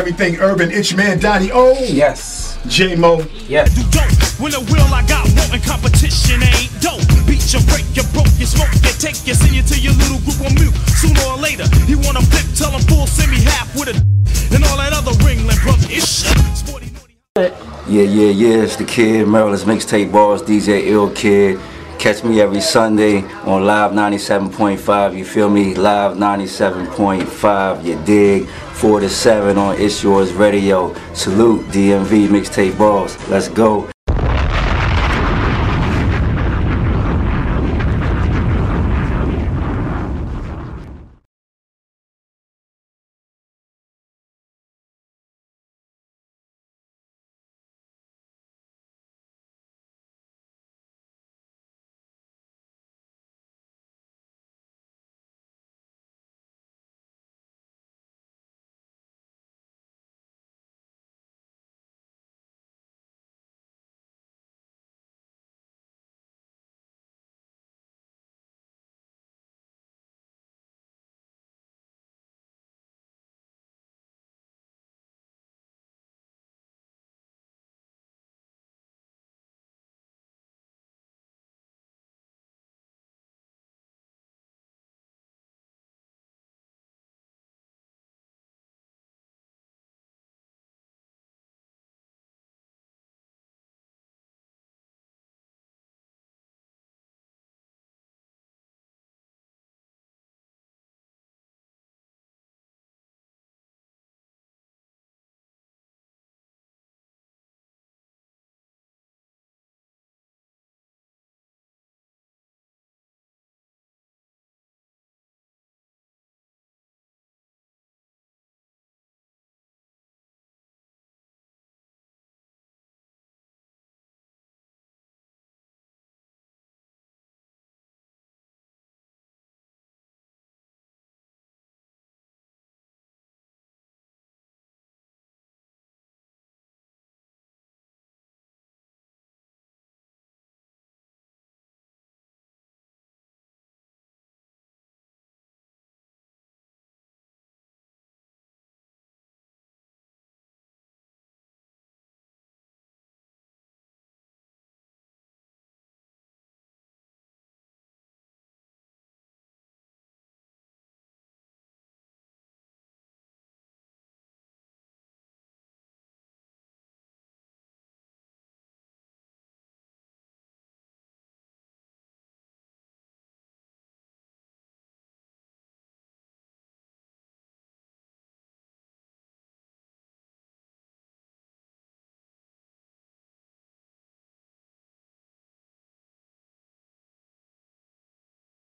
everything urban. It's your man Donnie O. Yes. J-Mo. Yes. You don't. When the will I got wanting competition ain't dope. Beat you, break you, broke you, smoke you, take you, send you to your little group on mute. Sooner or later, he wanna flip, tell him full, send me half with a and all that other ringling brother ish. Yeah, it's the kid, Maryland's Mixtape Boss, DJ Ill Kid. Catch me every Sunday on Live 97.5, you feel me? Live 97.5, you dig? 4 to 7 on It's Yours Radio. Salute, DMV Mixtape Boss. Let's go.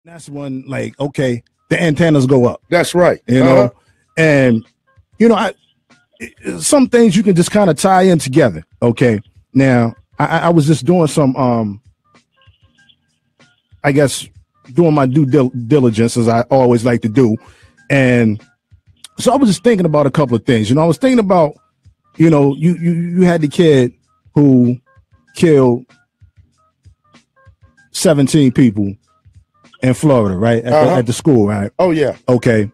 That's when, like, okay, the antennas go up. That's right. You know, and you know, some things you can just kind of tie in together. Okay, now I was just doing some, I guess, doing my due diligence as I always like to do, and so I was just thinking about a couple of things. You know, I was thinking about, you know, you had the kid who killed 17 people in Florida, right? At the school, right? Oh, yeah. Okay.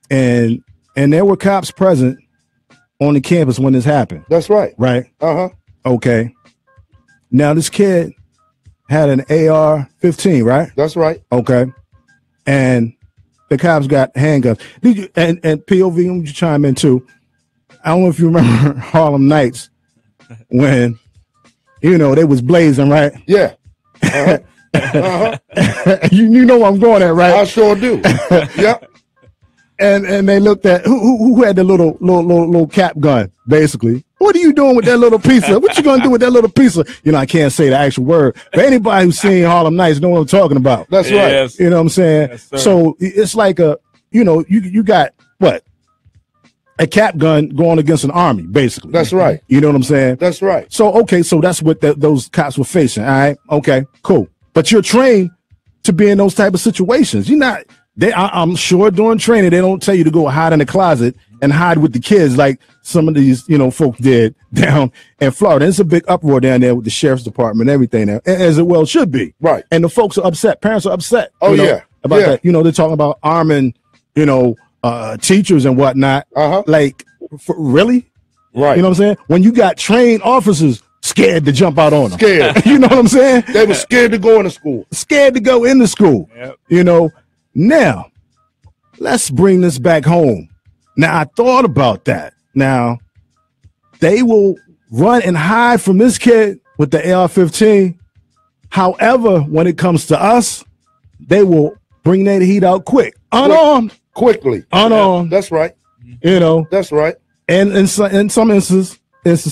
And there were cops present on the campus when this happened. That's right. Right? Uh-huh. Okay. Now, this kid had an AR-15, right? That's right. Okay. And the cops got handguns. Did you, and POV, would you chime in too? I don't know if you remember Harlem Nights when, you know, they was blazing, right? Yeah. Uh-huh. Uh-huh. you know where I'm going at, right? I sure do. Yep. And they looked at who had the little cap gun, basically. What are you doing with that little piece of? What you gonna do with that little piece of? You know, I can't say the actual word, but anybody who's seen Harlem Nights know what I'm talking about. That's right. Yes. You know what I'm saying? Yes, so it's like a, you know, you got what? A cap gun going against an army, basically. That's right. You know what I'm saying? That's right. So, okay, so that's what those cops were facing. All right, okay, cool. But you're trained to be in those type of situations. You're not. I'm sure during training they don't tell you to go hide in the closet and hide with the kids like some of these, you know, folks did down in Florida. It's a big uproar down there with the sheriff's department and everything there, as it well should be. Right. And the folks are upset. Parents are upset. Oh, you know, yeah. About that. You know, they're talking about arming, you know, teachers and whatnot. Uh-huh. Like, really? Right. You know what I'm saying? When you got trained officers scared to jump out on them. Scared. You know what I'm saying? They were scared to go into school. Scared to go into school. Yep. You know, now let's bring this back home. Now, I thought about that. Now, they will run and hide from this kid with the AR-15. However, when it comes to us, they will bring that heat out quick. Unarmed. Quickly. Unarmed. That's right. You know. That's right. And in some instances,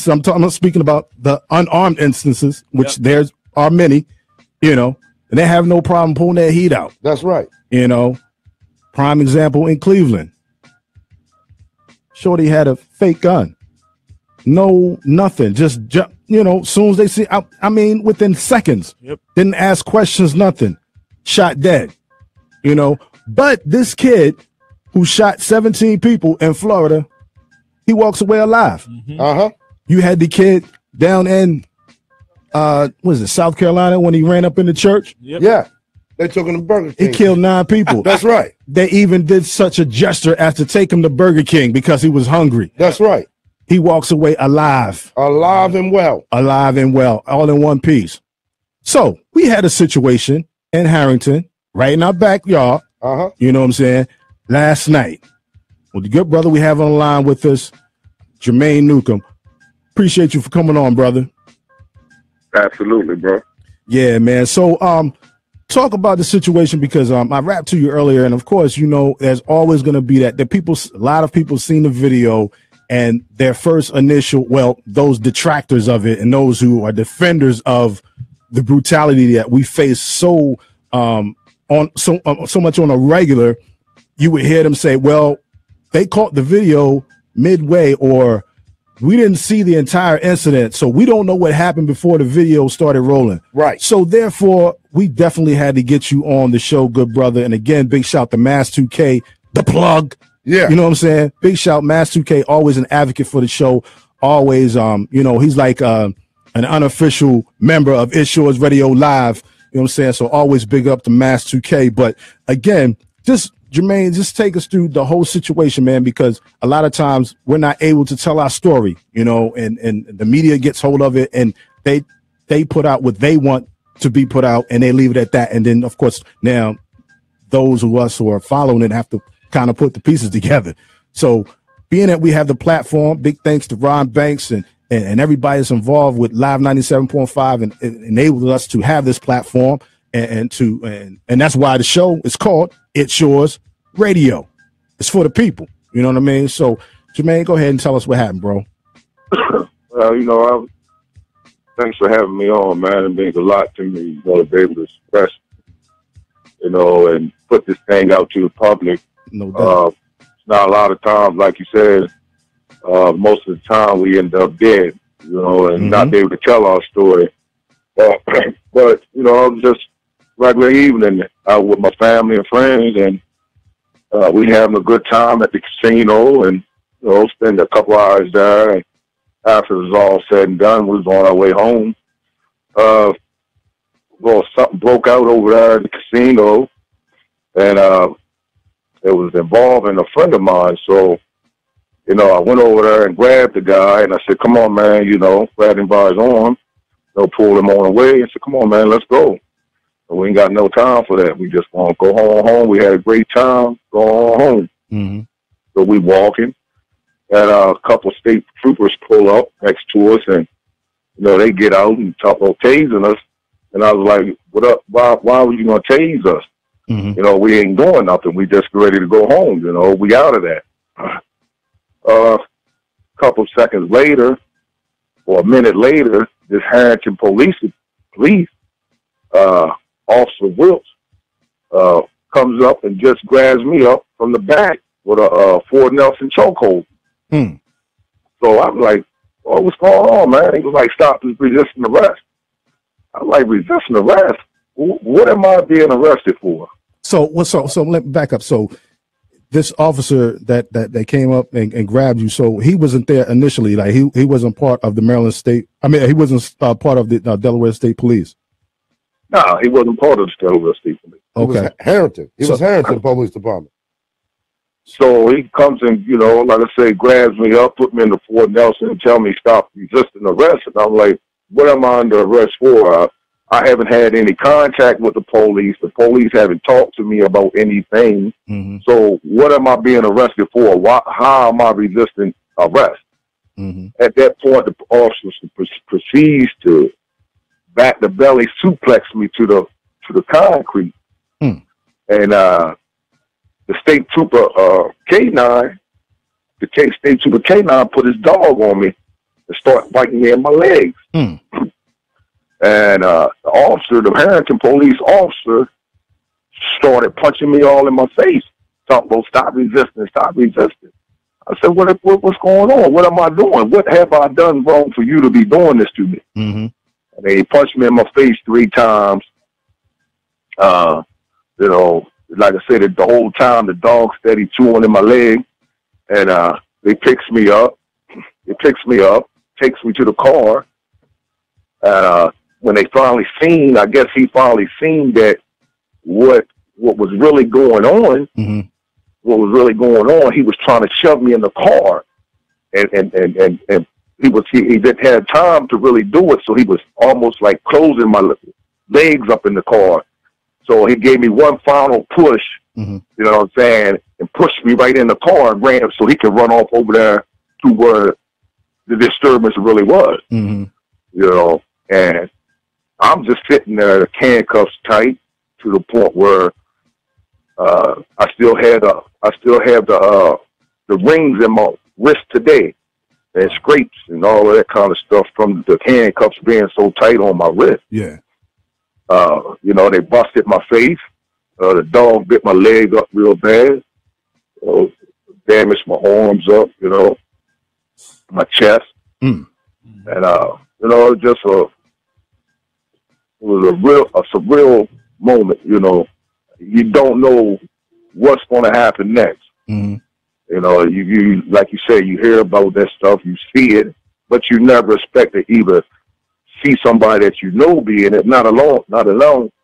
I'm speaking about the unarmed instances, which there are many, you know, and they have no problem pulling that heat out. That's right. You know, prime example in Cleveland. Shorty had a fake gun. No, nothing. Just, you know, as soon as they see, I mean, within seconds, didn't ask questions, nothing. Shot dead, you know. But this kid who shot 17 people in Florida, he walks away alive. You had the kid down in, what is it, South Carolina, when he ran up in the church? Yeah. They took him to Burger King. He killed 9 people. That's right. They even did such a gesture as to take him to Burger King because he was hungry. That's right. He walks away alive. Alive and well. Alive and well, all in one piece. So we had a situation in Harrington, right in our backyard. You know what I'm saying? Last night. Well, the good brother we have on the line with us, Jermaine Newcomb. Appreciate you for coming on, brother. Absolutely, bro. Yeah, man. So talk about the situation, because I rapped to you earlier, and of course, you know, there's always going to be that a lot of people seen the video, and their first initial, well, those detractors of it and those who are defenders of the brutality that we face so much on a regular, you would hear them say, well, they caught the video midway, or we didn't see the entire incident, so we don't know what happened before the video started rolling. Right. So therefore, we definitely had to get you on the show, good brother. And again, big shout to Mass 2K, the plug. Yeah. You know what I'm saying? Big shout, Mass 2K, always an advocate for the show. Always, you know, he's like an unofficial member of ItzYourzRadioLive. You know what I'm saying? So always big up to Mass 2K. But again, just Jermaine, just take us through the whole situation, man, because a lot of times we're not able to tell our story, you know, and the media gets hold of it, and they put out what they want to be put out, and they leave it at that. And then, of course, now those of us who are following it have to kind of put the pieces together. So being that we have the platform, big thanks to Ron Banks and everybody that's involved with Live 97.5 and enabled us to have this platform, and that's why the show is called It's Yours Radio. It's for the people. You know what I mean? So, Jermaine, go ahead and tell us what happened, bro. Well, you know, thanks for having me on, man. It means a lot to me, you know, to be able to express, you know, and put this thing out to the public. No doubt. It's not a lot of times, like you said, most of the time we end up dead, you know, and not be able to tell our story. But you know, just regular evening out with my family and friends, and we having a good time at the casino, and you know, spend a couple hours there. And after it was all said and done, we was on our way home. Well, something broke out over there at the casino, and it was involving a friend of mine. So, you know, I went over there and grabbed the guy, and I said, "Come on, man," you know, grabbed him by his arm, you know, pulled him on the way, and said, "Come on, man, let's go." And we ain't got no time for that. We just want to go home. We had a great time. Go on home. So we walking, and a couple of state troopers pull up next to us, and you know, they get out and talk about tasing us. And I was like, "What up? Why were you gonna tase us? You know, we ain't doing nothing. We just ready to go home. You know, we out of that." A couple seconds later, or a minute later, this Harrington Police, Officer Wilks, comes up and just grabs me up from the back with a Ford Nelson chokehold. So I'm like, "Oh, what's going on, man?" He was like, "Stop this resisting arrest." I'm like, "Resisting arrest? What am I being arrested for?" So let me back up. So this officer that came up and grabbed you, so he wasn't there initially. Like he wasn't part of the Maryland State. I mean, he wasn't part of the Delaware State Police. No, he wasn't part of the Delaware State Police. Okay, Harrington. He was Harrington Police Department. So he comes and, you know, like I say, grabs me up, put me in the Fort Nelson and tell me stop resisting arrest. And I'm like, what am I under arrest for? I haven't had any contact with the police. The police haven't talked to me about anything. Mm-hmm. So what am I being arrested for? How am I resisting arrest? Mm-hmm. At that point, the officer proceeds to back the belly, suplex me to the concrete. Mm. And the state trooper K9, state trooper K9 put his dog on me and start biting me in my legs. Mm. And the Harrington police officer started punching me all in my face. Talking about stop resisting, stop resisting. I said, what's going on? What am I doing? What have I done wrong for you to be doing this to me? Mm-hmm. And he punched me in my face 3 times. You know, like I said, the whole time the dog steady chewing in my leg. And they picks me up. Takes me to the car. And when they finally seen, I guess he finally seen that what was really going on. Mm-hmm. What was really going on? He was trying to shove me in the car, and he didn't have time to really do it. So he was almost like closing my legs up in the car. So he gave me one final push. Mm-hmm. You know what I'm saying, and pushed me right in the car and ran so he could run off over there to where the disturbance really was. Mm-hmm. You know, and I'm just sitting there, the handcuffs tight to the point where I still have the rings in my wrist today, and scrapes and all of that kind of stuff from the handcuffs being so tight on my wrist. Yeah. You know, they busted my face. The dog bit my leg up real bad. Damaged my arms up. You know, my chest. Mm. And you know, it was a surreal moment. You know, you don't know what's going to happen next. Mm-hmm. You know, you like you say, you hear about that stuff, you see it, but you never expect to either see somebody that you know being it, not alone,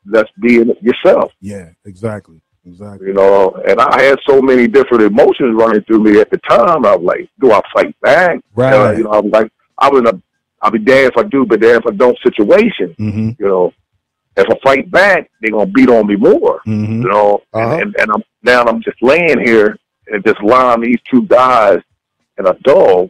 that's being it yourself. Yeah, exactly. You know, and I had so many different emotions running through me at the time. I was like, do I fight back? Right. You know, I was like, I'll be damned if I do, but damned if I don't situation. Mm-hmm. You know, if I fight back, they're going to beat on me more. Mm-hmm. You know, and I'm just laying here and just allowing these 2 guys and a dog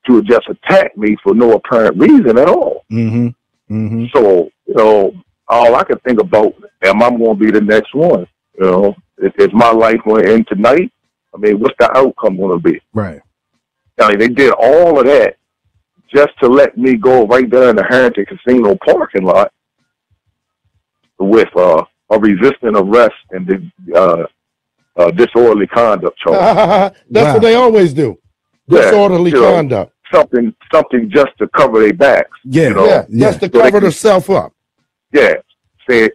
to just attack me for no apparent reason at all. Mm-hmm. Mm-hmm. So, you know, all I can think about, am I going to be the next one? You know, is my life going to end tonight? I mean, what's the outcome going to be? Right. I mean, they did all of that just to let me go right there in the Harrington Casino parking lot with a resisting arrest and the disorderly conduct charge. That's what they always do. Disorderly conduct. Something just to cover their backs. Yeah, you know? Just to cover themselves up. Yeah, say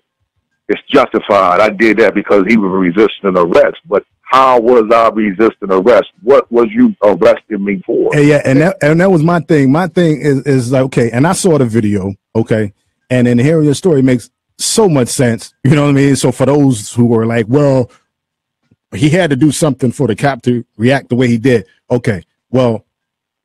it's justified. I did that because he was resisting arrest. But how was I resisting arrest? What was you arresting me for? Yeah, and that was my thing. My thing is like, okay, and I saw the video, okay, and then hearing your story makes so much sense. You know what I mean? So for those who were like, well, he had to do something for the cop to react the way he did. Okay, well,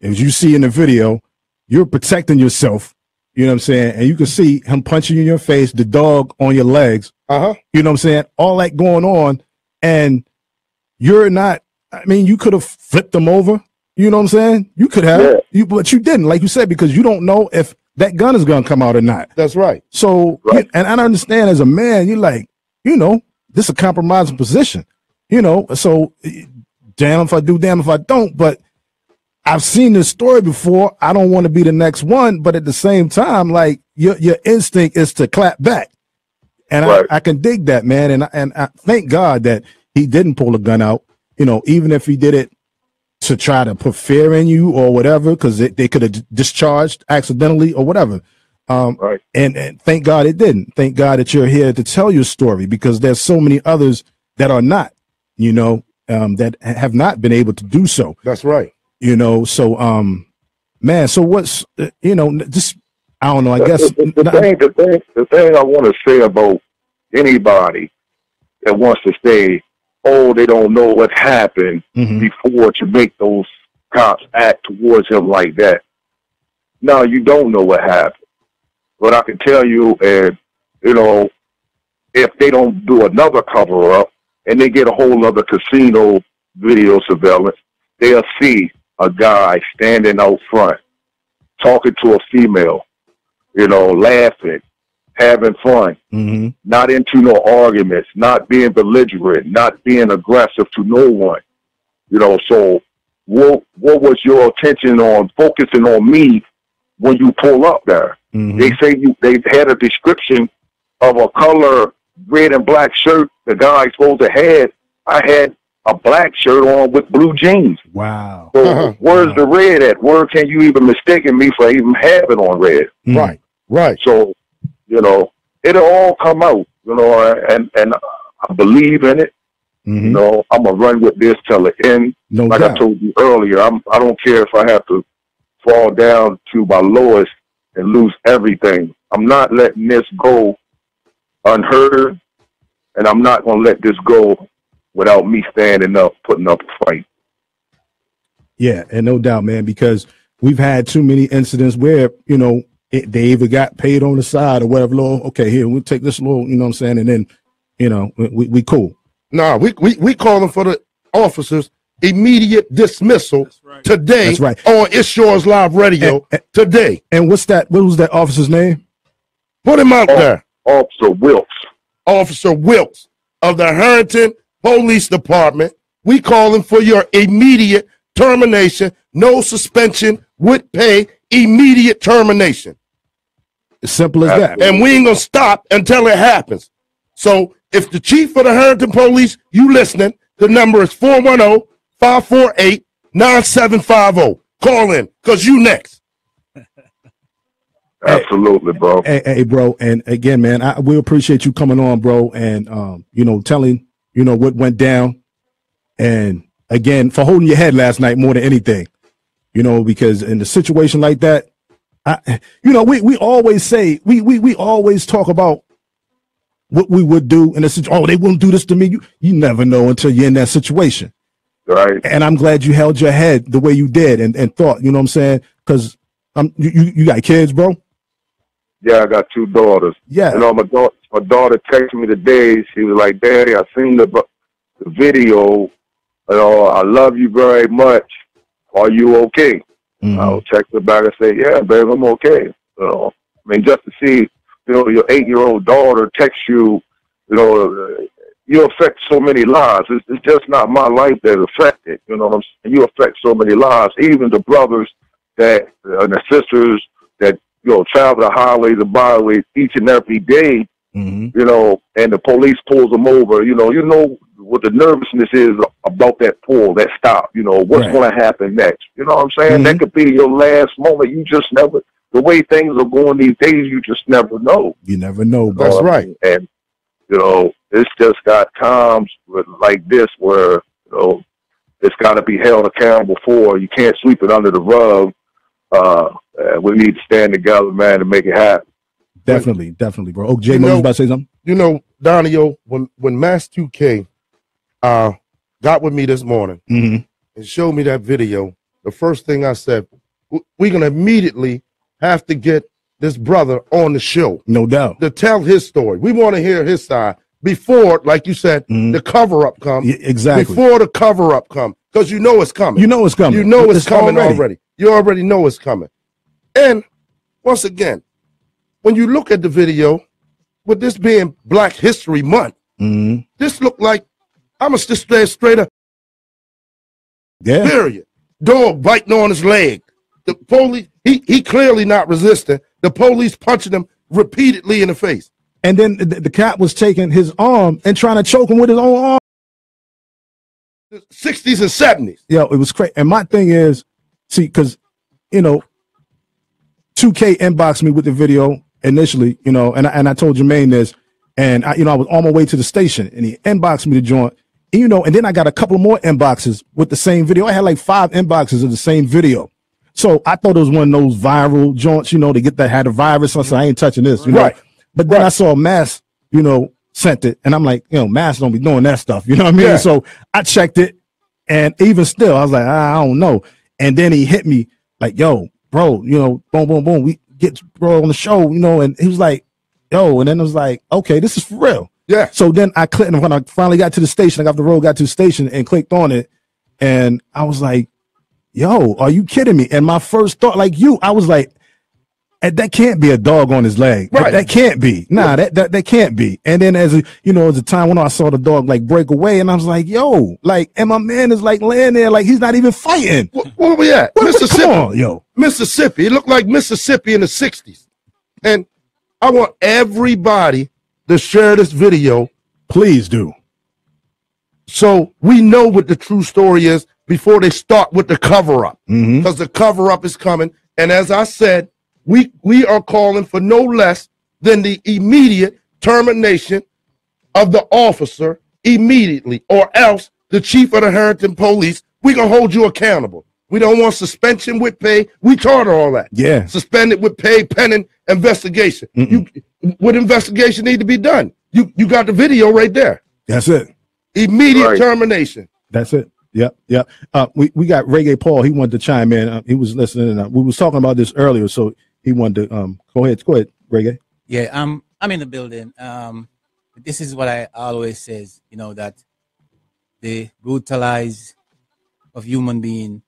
as you see in the video, you're protecting yourself. You know what I'm saying? And you can see him punching you in your face, the dog on your legs. Uh-huh. You know what I'm saying? All that going on. And you're not, I mean, you could have flipped them over. You know what I'm saying? You could have, but you didn't, like you said, because you don't know if that gun is going to come out or not. That's right. So, and I understand as a man, you're like, you know, this is a compromising position, you know, so damn if I do, damn if I don't, but I've seen this story before. I don't want to be the next one, but at the same time, like your instinct is to clap back. And I can dig that, man. And I thank God that he didn't pull a gun out, you know, even if he did it to try to put fear in you or whatever, because they could have discharged accidentally or whatever. And thank God it didn't. Thank God that you're here to tell your story, because there's so many others that are not, you know, that have not been able to do so. That's right. You know, so, man, so what's, you know, just, I don't know, I guess. The thing I want to say about anybody that wants to stay oh, they don't know what happened before to make those cops act towards him like that. No, you don't know what happened. But I can tell you, and you know, if they don't do another cover-up and they get a whole other casino video surveillance, they'll see a guy standing out front, talking to a female, you know, laughing, having fun, not into no arguments, not being belligerent, not being aggressive to no one. You know, so what was your attention on focusing on me when you pull up there? They say they had a description of a color red and black shirt the guy supposed to have. I had a black shirt on with blue jeans. Wow. So where's the red at? Where can you even mistaken me for even having on red? Right, right. So, you know, it'll all come out, you know, and I believe in it. You know, I'm going to run with this till the end. No like doubt. I told you earlier, I don't care if I have to fall down to my lowest and lose everything. I'm not letting this go unheard, and I'm not going to let this go without me standing up, putting up a fight. Yeah, and no doubt, man, because we've had too many incidents where, you know, they either got paid on the side or whatever. Little, okay, here, we'll take this little, you know what I'm saying, and then, you know, we cool. Nah, we calling for the officers immediate dismissal today. That's right. On It's Yours Live Radio today. And what's that? What was that officer's name? Put him out there. Officer Wilks. Officer Wilks of the Harrington Police Department. We calling for your immediate termination, no suspension with pay, immediate termination. As simple as that. And we ain't gonna stop until it happens. So if the chief of the Harrington Police, you listening, the number is 410-548-9750. Call in, because you next. Absolutely, bro. Hey, bro. And again, man, we appreciate you coming on, bro, and, you know, telling, you know, what went down. And again, for holding your head last night more than anything, you know, because in a situation like that, you know, we always say, we always talk about what we would do in a situation. Oh, they wouldn't do this to me. You never know until you're in that situation. Right. And I'm glad you held your head the way you did and thought, you know what I'm saying? Because you got kids, bro? Yeah, I got two daughters. Yeah. You know, my daughter texted me today. She was like, Daddy, I seen the video. You know, I love you very much. Are you okay? I'll text her back and say, yeah, babe, I'm okay. You know, I mean, just to see, you know, your 8-year-old daughter text you, you know, you affect so many lives. It's just not my life that affected. You know what I'm saying? You affect so many lives. Even the brothers that and the sisters that, you know, travel the highways and byways each and every day, you know, and the police pulls them over. You know what the nervousness is about that pull, that stop. You know, what's going to happen next. You know what I'm saying? That could be your last moment. You just never, the way things are going these days, you just never know. You never know, bro. That's right. And, you know, it's just got times like this where, you know, it's got to be held accountable for. You can't sweep it under the rug. We need to stand together, man, to make it happen. Definitely, bro. Oh, Jay, you was about to say something? You know, Donio, when Mass 2K got with me this morning and showed me that video, the first thing I said, we're going to immediately have to get this brother on the show. No doubt. To tell his story. We want to hear his side before, like you said, the cover-up comes. Yeah, exactly. Before the cover-up comes. Because you know it's coming. You know it's coming. You know it's coming already. You already know it's coming. And once again, when you look at the video, with this being Black History Month, this looked like, I'm going to just say straight up, period. Dog biting on his leg. The police, he clearly not resisting. The police punching him repeatedly in the face. And then the cop was taking his arm and trying to choke him with his own arm. 60s and 70s. Yo, it was crazy. And my thing is, see, because, you know, 2K inboxed me with the video initially, you know, and I told Jermaine this, and I was on my way to the station, and he inboxed me to join, and, you know, and then I got a couple more inboxes with the same video. I had like 5 inboxes of the same video. So I thought it was one of those viral joints, you know, to get that had a virus. I said, I ain't touching this, you know. But then I saw Mass, you know, sent it, and I'm like, Mass don't be doing that stuff. You know what I mean? Yeah. So I checked it, and even still, I was like, I don't know. And then he hit me like, yo, bro, boom, boom, boom. We get bro on the show, and he was like, yo, and then it was like, okay, this is for real. Yeah. So then I clicked, and when I finally got to the station, I got off the road, got to the station, and clicked on it, and I was like, yo, are you kidding me? And my first thought, like you, I was like, that can't be a dog on his leg. Right. That can't be. Nah, that can't be. And then as the time went on, I saw the dog like break away, and I was like, yo, like, and my man is like laying there like he's not even fighting. Where we at? Mississippi. Come on, yo. Mississippi. It looked like Mississippi in the 60s. And I want everybody to share this video. Please do. So we know what the true story is before they start with the cover-up. Mm-hmm. Because the cover-up is coming. And as I said, we are calling for no less than the immediate termination of the officer immediately, or else the chief of the Harrington Police, we're going to hold you accountable. We don't want suspension with pay. We charter all that. Yeah. Suspended with pay, pending investigation. What investigation need to be done? You got the video right there. That's it. Immediate termination. That's it. Yep. We got Reggae Paul. He wanted to chime in. He was listening. And, we was talking about this earlier, so he wanted to go ahead, Reggae. Yeah, I'm in the building. This is what I always says, that the brutalize of human being.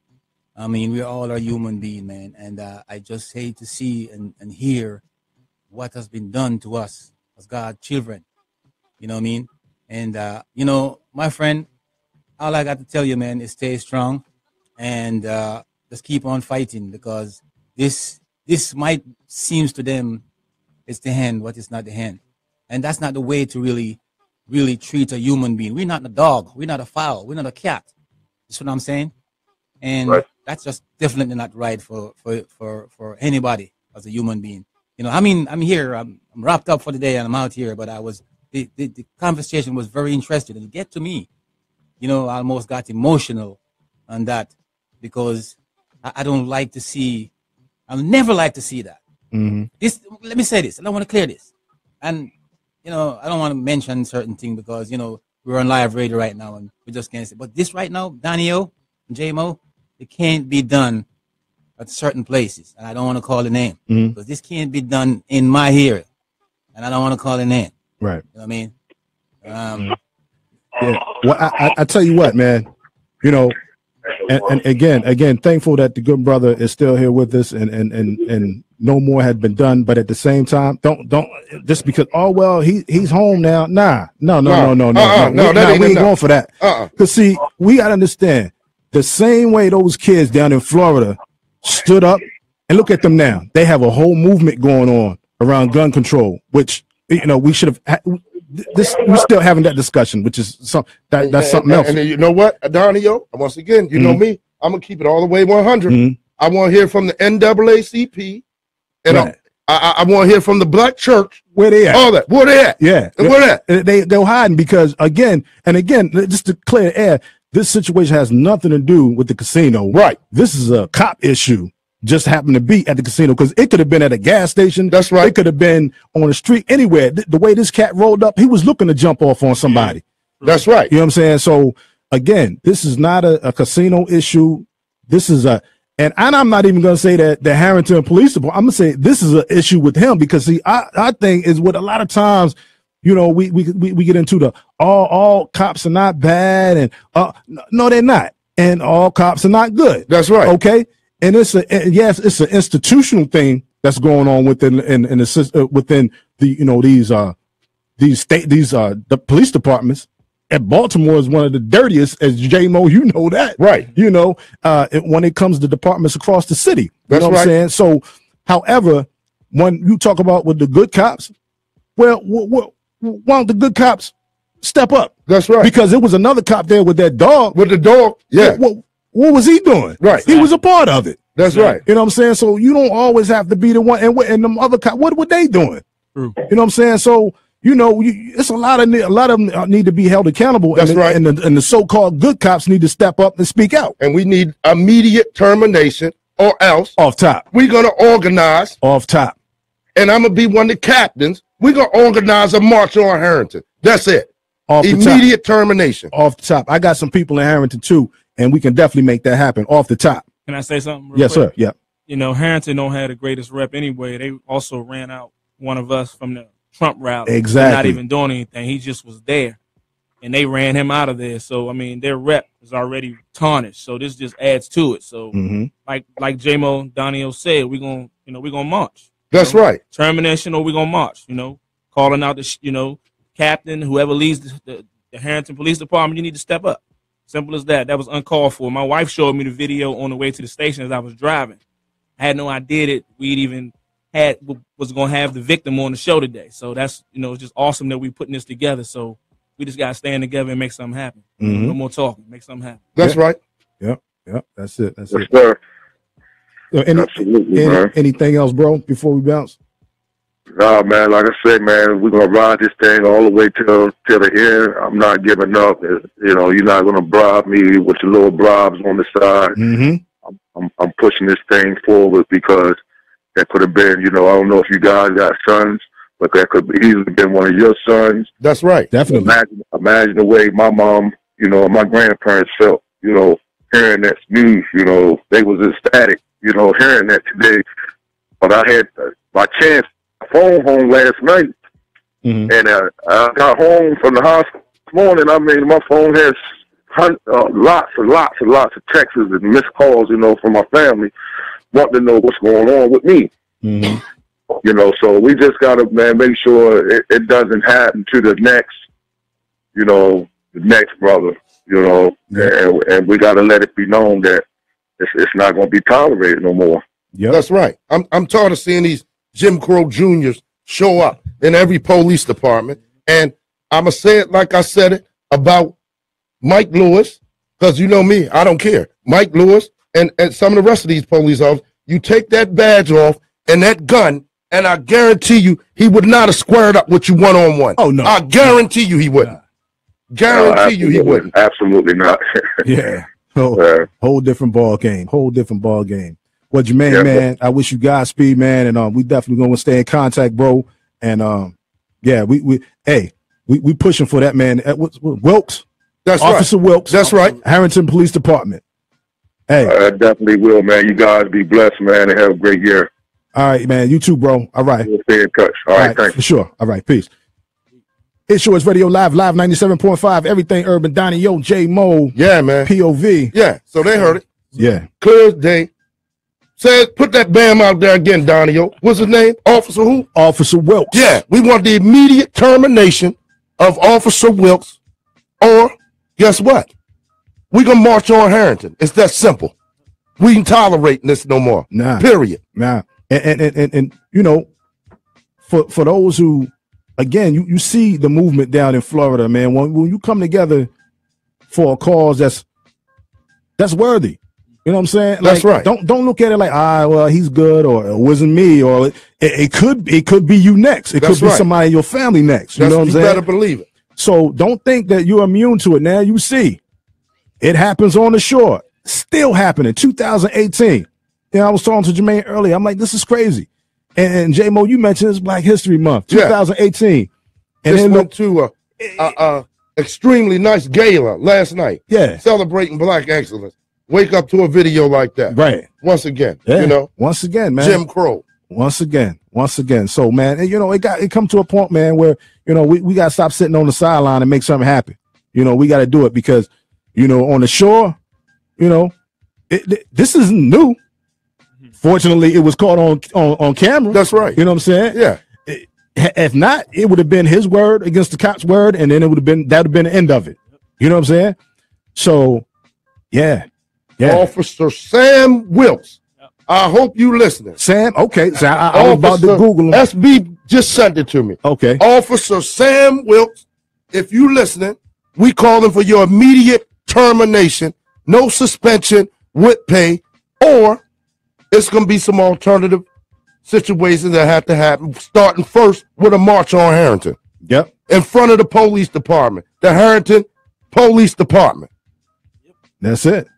I mean, we all are human being, man, and I just hate to see and hear what has been done to us as God's children. You know what I mean? And my friend, all I got to tell you, man, is stay strong and just keep on fighting, because this might seems to them it's the hand, what is not the hand. And that's not the way to really treat a human being. We're not a dog. We're not a fowl. We're not a cat. That's what I'm saying. And that's just definitely not right for anybody as a human being. I mean, I'm here. I'm wrapped up for the day and I'm out here. But the conversation was very interesting, and it get to me. I almost got emotional on that, because I don't like to see. I'll never like to see that. Mm-hmm. Let me say this, and I want to clear this. And I don't want to mention certain things because we're on live radio right now, and we just can't say. But this right now, Daniel and JMO, it can't be done at certain places, and I don't want to call the name because this can't be done in my hearing, and I don't want to call the name. Right. You know what I mean? Yeah. Well, I tell you what, man. And again, thankful that the good brother is still here with us, and no more had been done. But at the same time, don't just because he's home now. No. We ain't going for that. Because see, we gotta understand the same way those kids down in Florida stood up, and look at them now. They have a whole movement going on around gun control, which we should have. We're still having that discussion, which is that's something else. And you know what, Adonio? Once again, you know me. I'm gonna keep it all the way 100. I want to hear from the NAACP, and I want to hear from the Black Church. Where they at? All that. Where they at? Yeah. And where they at? They're hiding because again, just to clear the air, this situation has nothing to do with the casino. Right. This is a cop issue. Just happened to be at the casino, because it could have been at a gas station. That's right. It could have been on the street, anywhere. The way this cat rolled up, he was looking to jump off on somebody. That's right. You know what I'm saying? So again, this is not a casino issue. This is and I'm not even going to say that the Harrington Police Department. I'm going to say this is an issue with him, because see, I think is what a lot of times, we get into the all cops are not bad, and no, they're not, and all cops are not good. That's right. Okay. And it's an institutional thing that's going on within within the the police departments. And Baltimore is one of the dirtiest, as J-Mo, that. Right. When it comes to departments across the city. That's what I'm saying? So, however, when you talk about with the good cops, well, why don't the good cops step up? That's right. Because it was another cop there with that dog. With the dog, yeah. What was he doing? Right. He was a part of it. That's right. You know what I'm saying? So you don't always have to be the one. And them other cops, what were they doing? True. You know what I'm saying? So, it's a lot of them need to be held accountable. That's right. And the so-called good cops need to step up and speak out. And we need immediate termination, or else Off top. we're going to organize. Off top. And I'm going to be one of the captains. We're going to organize a march on Harrington. That's it. Immediate termination. Off the top. I got some people in Harrington too, and we can definitely make that happen off the top. Can I say something? Yes, quick? Sir. Yeah. You know, Harrington don't have the greatest rep anyway. They also ran out one of us from the Trump rally. Exactly. Not even doing anything. He just was there, and they ran him out of there. So I mean, their rep is already tarnished. So this just adds to it. So like J-Mo Donio said, we're gonna march. That's right. Termination, or we're gonna march. Calling out the captain, whoever leads the Harrington Police Department, you need to step up. Simple as that. That was uncalled for. My wife showed me the video on the way to the station as I was driving. I had no idea that we'd even was going to have the victim on the show today. So that's, it's just awesome that we're putting this together. So we just got to stand together and make something happen. No more talking. Make something happen. That's right. Yep. That's it. That's it. Sir. Absolutely, man. Anything else, bro, before we bounce? Nah, man, like I said, man, we're going to ride this thing all the way till the end. I'm not giving up. You're not going to bribe me with your little bribes on the side. I'm pushing this thing forward because that could have been, I don't know if you guys got sons, but that could easily been one of your sons. That's right. Definitely. Imagine the way my mom, my grandparents felt, hearing that news, they was ecstatic, hearing that today. But I had my chance phone home last night, and I got home from the hospital this morning. I mean, my phone has lots of texts and missed calls, from my family, wanting to know what's going on with me. So we just got to, man, make sure it doesn't happen to the next, the next brother, and we got to let it be known that it's not going to be tolerated no more. Yeah, that's right. I'm tired of seeing these Jim Crow Juniors show up in every police department, and I'm going to say it like I said it about Mike Lewis, because you know me, I don't care. Mike Lewis and some of the rest of these police officers, you take that badge off and that gun, and I guarantee you he would not have squared up with you one-on-one. Oh, no. I guarantee you he wouldn't. Guarantee you he wouldn't. Absolutely not. Yeah. Whole different ball game. Well, Jermaine, man, I wish you Godspeed, man, and we definitely going to stay in contact, bro. And we pushing for that, man. Wilks. That's Officer right. Wilks. That's right. Harrington Police Department. Hey. I definitely will, man. You guys be blessed, man, and have a great year. All right, man. You too, bro. All right. We'll stay in touch. All right, thanks. For sure. All right, peace. It's Yours Radio Live 97.5, everything urban. Donnie, yo, J Mo. Yeah, man. POV. Yeah, so they heard it. Yeah. Clear as day. Says, put that bam out there again, Donnie, yo. What's his name? Officer who? Officer Wilks. Yeah, we want the immediate termination of Officer Wilks, or guess what? We gonna march on Harrington. It's that simple. We ain't tolerating this no more. Nah. Period. Nah. And for those who, again, you see the movement down in Florida, man. When you come together for a cause that's worthy. You know what I'm saying? That's right. Don't look at it like, well, he's good, or it wasn't me, or it could be you next. It could be somebody in your family next. You know what I'm saying? You better believe it. So don't think that you're immune to it. Now you see, it happens on the shore. Still happening. 2018. I was talking to Jermaine earlier. I'm like, this is crazy. And J-Mo, you mentioned it's Black History Month, 2018. Yeah. And then went to a extremely nice gala last night. Yeah. Celebrating Black excellence. Wake up to a video like that. Right. Once again. Yeah. Once again, man. Jim Crow. Once again. So, man, it come to a point, man, where, we got to stop sitting on the sideline and make something happen. We got to do it because, on the shore, this isn't new. Fortunately, it was caught on camera. That's right. You know what I'm saying? Yeah. If not, it would have been his word against the cop's word, and then that would have been the end of it. You know what I'm saying? So, yeah. Officer Sam Wilks. I hope you listening. Sam, okay. So I was about to Google him. SB just sent it to me. Okay. Officer Sam Wilks, if you listening, we calling for your immediate termination, no suspension with pay, or it's going to be some alternative situations that have to happen, starting first with a march on Harrington. Yep. In front of the police department, the Harrington Police Department. That's it.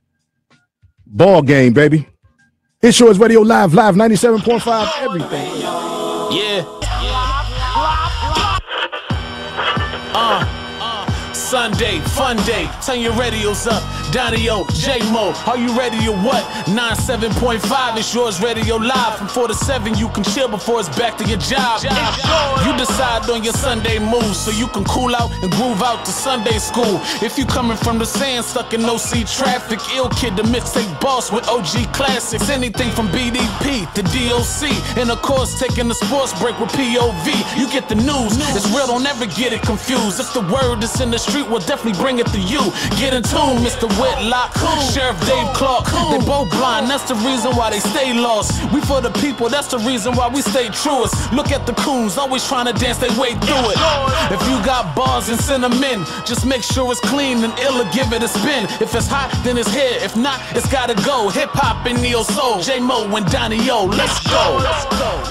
Ball game, baby. It's Yours Radio Live 97.5, everything. Yeah. Sunday, fun day, turn your radios up. Donnie-O, J-Mo, are you ready or what? 97.5, it's yours radio live. From 4 to 7, you can chill before it's back to your job. You decide on your Sunday moves, so you can cool out and groove out to Sunday school. If you coming from the sand, stuck in OC traffic, Ill Kid, the mixtape boss with OG classics. Anything from BDP to DOC, and of course taking the sports break with POV. You get the news, it's real, don't ever get it confused. If the word is in the street, we'll definitely bring it to you. Get in tune, Mr. Whitlock, Sheriff Dave Clark. They both blind, that's the reason why they stay lost. We for the people, that's the reason why we stay truest. Look at the coons, always trying to dance their way through it. If you got bars and send them in, just make sure it's clean and ill or give it a spin. If it's hot, then it's here. If not, it's gotta go. Hip hop and neo soul, J-Mo and Donnie-O, let's go.